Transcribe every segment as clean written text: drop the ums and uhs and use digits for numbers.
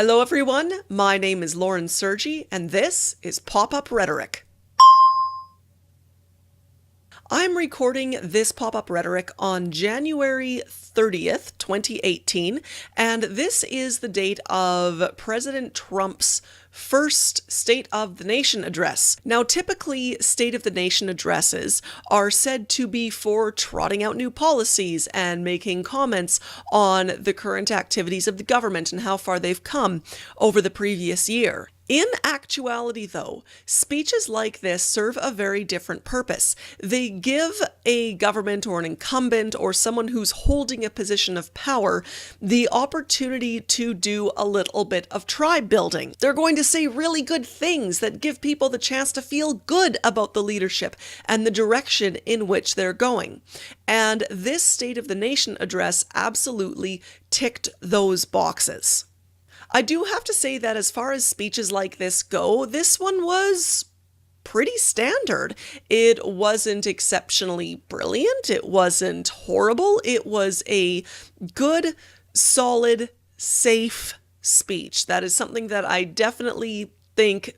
Hello everyone, my name is Lauren Sergi, and this is Pop-Up Rhetoric. I'm recording this Pop-Up Rhetoric on January 30th, 2018, and this is the date of President Trump's first State of the Nation address. Now, typically, State of the Nation addresses are said to be for trotting out new policies and making comments on the current activities of the government and how far they've come over the previous year. In actuality, though, speeches like this serve a very different purpose. They give a government or an incumbent or someone who's holding a position of power the opportunity to do a little bit of tribe building. They're going to say really good things that give people the chance to feel good about the leadership and the direction in which they're going. And this State of the Nation address absolutely ticked those boxes. I do have to say that as far as speeches like this go, this one was pretty standard. It wasn't exceptionally brilliant. It wasn't horrible. It was a good, solid, safe speech. That is something that I definitely think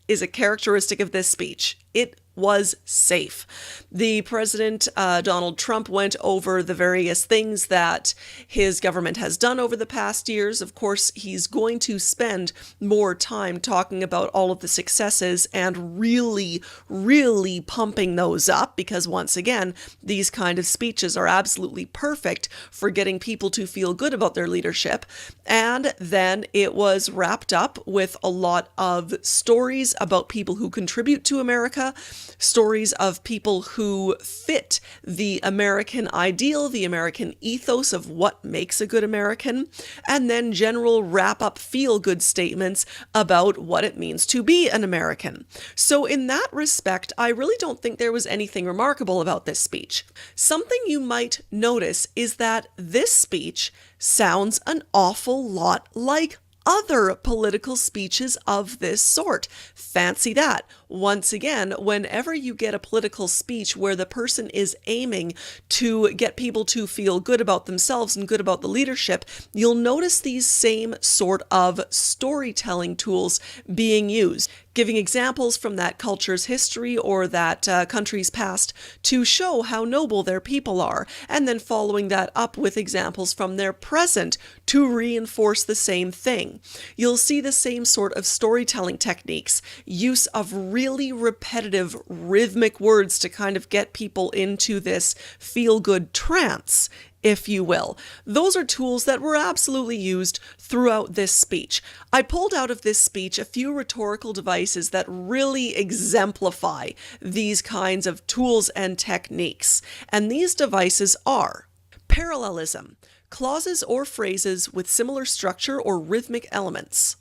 is a characteristic of this speech. It was safe. The President, Donald Trump, went over the various things that his government has done over the past years. Of course, he's going to spend more time talking about all of the successes and really, really pumping those up because, once again, these kind of speeches are absolutely perfect for getting people to feel good about their leadership. And then it was wrapped up with a lot of stories about people who contribute to America, stories of people who fit the American ideal, the American ethos of what makes a good American, and then general wrap-up feel-good statements about what it means to be an American. So in that respect, I really don't think there was anything remarkable about this speech. Something you might notice is that this speech sounds an awful lot like other political speeches of this sort. Fancy that. Once again, whenever you get a political speech where the person is aiming to get people to feel good about themselves and good about the leadership, you'll notice these same sort of storytelling tools being used, giving examples from that culture's history or that country's past to show how noble their people are, and then following that up with examples from their present to reinforce the same thing. You'll see the same sort of storytelling techniques, use of really repetitive rhythmic words to kind of get people into this feel-good trance, if you will. Those are tools that were absolutely used throughout this speech. I pulled out of this speech a few rhetorical devices that really exemplify these kinds of tools and techniques. And these devices are parallelism, clauses or phrases with similar structure or rhythmic elements.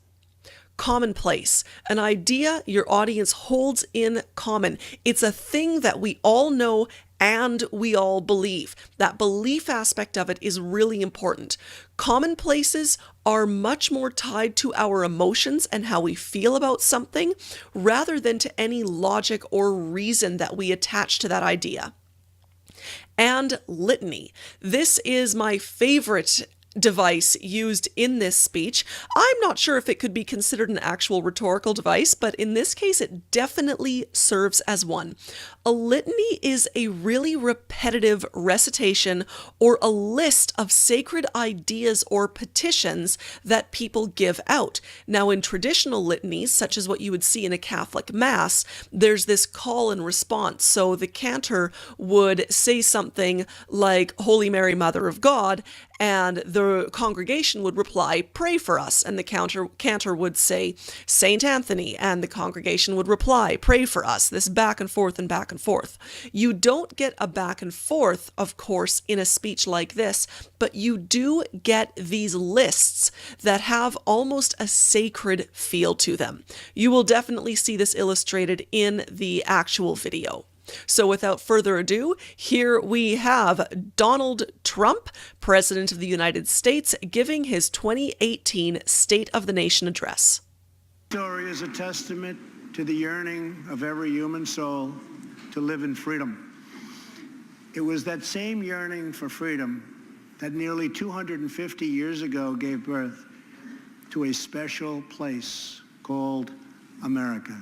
Commonplace, an idea your audience holds in common. It's a thing that we all know and we all believe. That belief aspect of it is really important. Commonplaces are much more tied to our emotions and how we feel about something rather than to any logic or reason that we attach to that idea. And litany. This is my favorite device used in this speech. I'm not sure if it could be considered an actual rhetorical device, but in this case, it definitely serves as one. A litany is a really repetitive recitation or a list of sacred ideas or petitions that people give out. Now, in traditional litanies, such as what you would see in a Catholic Mass, there's this call and response. So the cantor would say something like, "Holy Mary, Mother of God," and the congregation would reply, "Pray for us." And the cantor would say, "Saint Anthony," and the congregation would reply, "Pray for us." This back and forth and back and forth. You don't get a back and forth, of course, in a speech like this, but you do get these lists that have almost a sacred feel to them. You will definitely see this illustrated in the actual video. So without further ado, here we have Donald Trump, President of the United States, giving his 2018 State of the Nation address. This story is a testament to the yearning of every human soul to live in freedom. It was that same yearning for freedom that nearly 250 years ago gave birth to a special place called America.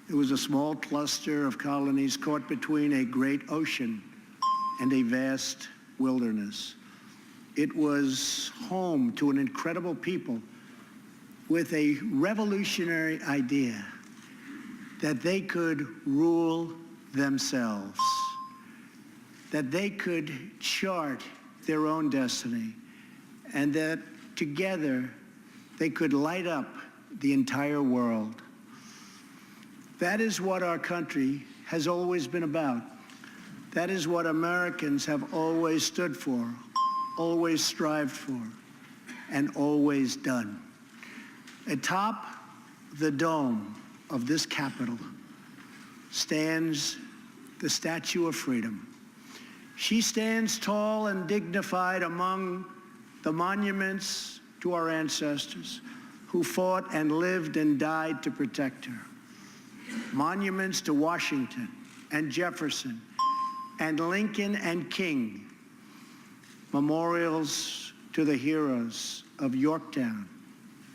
It was a small cluster of colonies caught between a great ocean and a vast wilderness. It was home to an incredible people with a revolutionary idea that they could rule themselves, that they could chart their own destiny, and that together they could light up the entire world. That is what our country has always been about. That is what Americans have always stood for, always strived for, and always done. Atop the dome of this Capitol stands the Statue of Freedom. She stands tall and dignified among the monuments to our ancestors who fought and lived and died to protect her. Monuments to Washington and Jefferson and Lincoln and King. Memorials to the heroes of Yorktown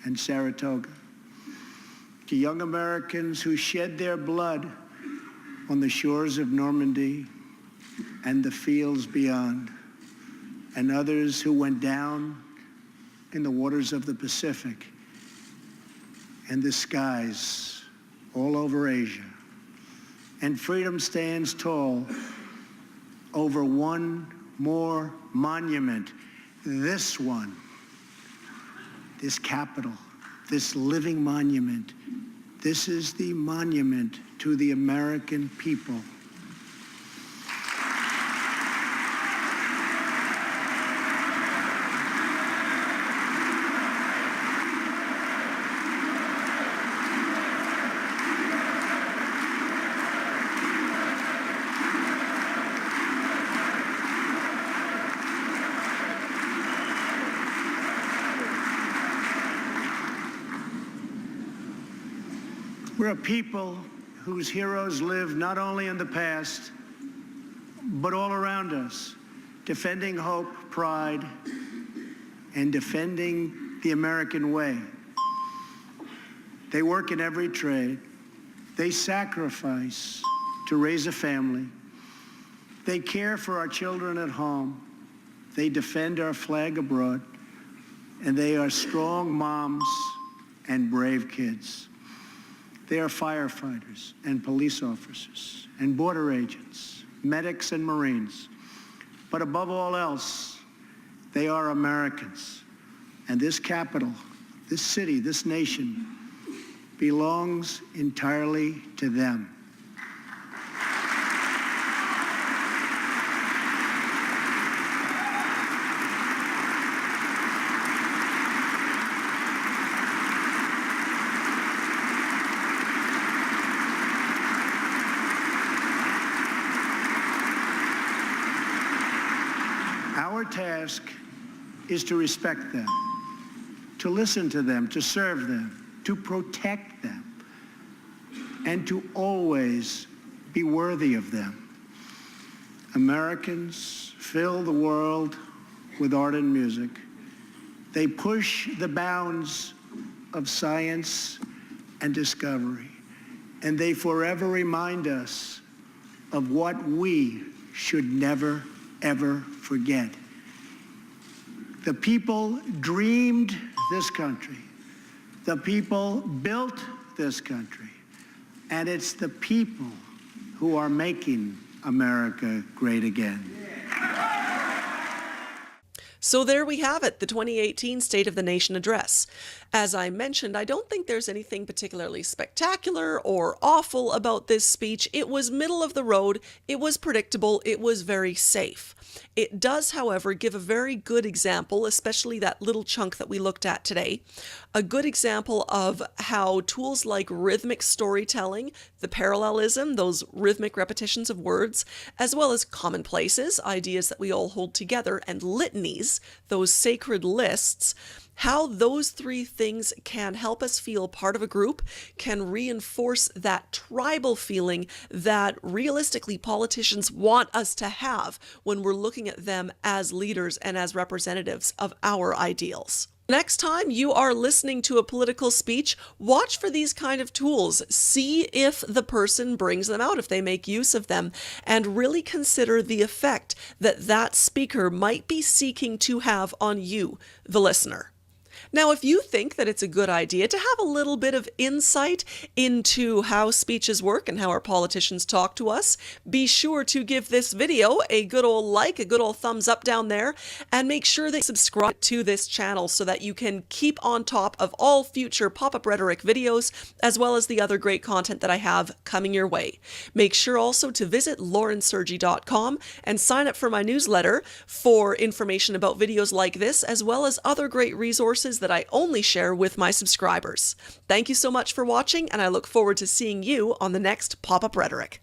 and Saratoga. To young Americans who shed their blood on the shores of Normandy and the fields beyond, and others who went down in the waters of the Pacific and the skies all over Asia. And freedom stands tall over one more monument, this one, this Capitol, this living monument. This is the monument to the American people. We're a people whose heroes live not only in the past, but all around us, defending hope, pride, and defending the American way. They work in every trade. They sacrifice to raise a family. They care for our children at home. They defend our flag abroad. And they are strong moms and brave kids. They are firefighters and police officers and border agents, medics and Marines. But above all else, they are Americans. And this capital, this city, this nation belongs entirely to them. Our task is to respect them, to listen to them, to serve them, to protect them, and to always be worthy of them. Americans fill the world with art and music. They push the bounds of science and discovery, and they forever remind us of what we should never, ever forget. The people dreamed this country. The people built this country. And it's the people who are making America great again. So there we have it, the 2018 State of the Nation address. As I mentioned, I don't think there's anything particularly spectacular or awful about this speech. It was middle of the road, it was predictable, it was very safe. It does, however, give a very good example, especially that little chunk that we looked at today, a good example of how tools like rhythmic storytelling, the parallelism, those rhythmic repetitions of words, as well as commonplaces, ideas that we all hold together, and litanies, those sacred lists, how those three things can help us feel part of a group, can reinforce that tribal feeling that realistically politicians want us to have when we're looking at them as leaders and as representatives of our ideals. Next time you are listening to a political speech, watch for these kind of tools. See if the person brings them out, if they make use of them, and really consider the effect that that speaker might be seeking to have on you, the listener. Now, if you think that it's a good idea to have a little bit of insight into how speeches work and how our politicians talk to us, be sure to give this video a good old like, a good old thumbs up down there, and make sure that you subscribe to this channel so that you can keep on top of all future Pop-Up Rhetoric videos, as well as the other great content that I have coming your way. Make sure also to visit laurensergi.com and sign up for my newsletter for information about videos like this, as well as other great resources that I only share with my subscribers. Thank you so much for watching, and I look forward to seeing you on the next Pop-Up Rhetoric.